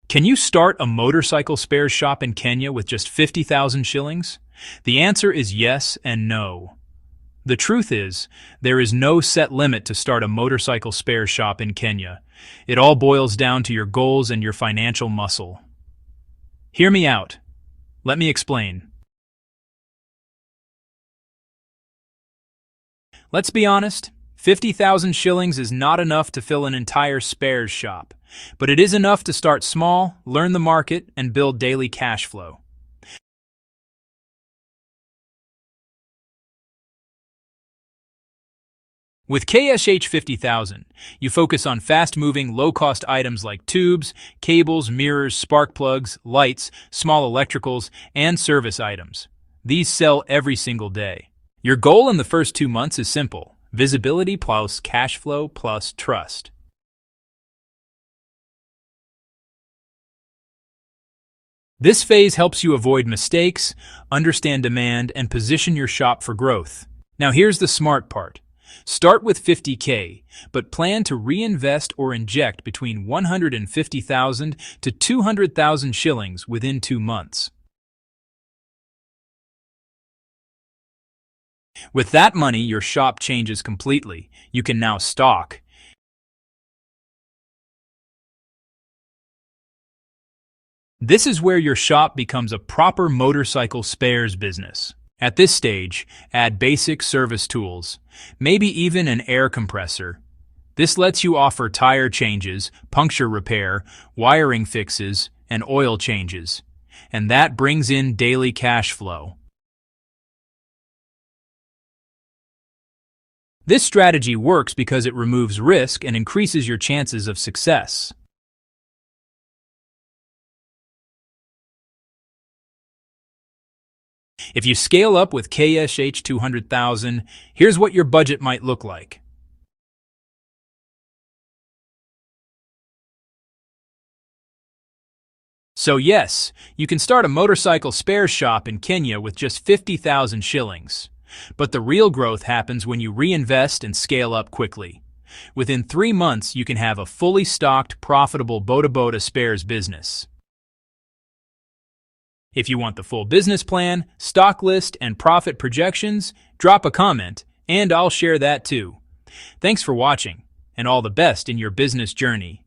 Can you start a motorcycle spares shop in Kenya with just 50,000 shillings? The answer is yes and no. The truth is, there is no set limit to start a motorcycle spares shop in Kenya. It all boils down to your goals and your financial muscle. Hear me out. Let me explain. Let's be honest, 50,000 shillings is not enough to fill an entire spares shop, but it is enough to start small, learn the market, and build daily cash flow. With KSH 50,000, you focus on fast-moving, low-cost items like tubes, cables, mirrors, spark plugs, lights, small electricals, and service items. These sell every single day. Your goal in the first 2 months is simple: visibility plus cash flow plus trust. This phase helps you avoid mistakes, understand demand, and position your shop for growth. Now here's the smart part. Start with 50K, but plan to reinvest or inject between 150,000 to 200,000 shillings within 2 months. With that money, your shop changes completely. You can now stock. This is where your shop becomes a proper motorcycle spares business. At this stage, add basic service tools, maybe even an air compressor. This lets you offer tire changes, puncture repair, wiring fixes, and oil changes. And that brings in daily cash flow. This strategy works because it removes risk and increases your chances of success. If you scale up with KSH 200,000, here's what your budget might look like. So yes, you can start a motorcycle spares shop in Kenya with just 50,000 shillings. But the real growth happens when you reinvest and scale up quickly. Within 3 months, you can have a fully stocked, profitable Boda spares business. If you want the full business plan, stock list, and profit projections, drop a comment, and I'll share that too. Thanks for watching, and all the best in your business journey.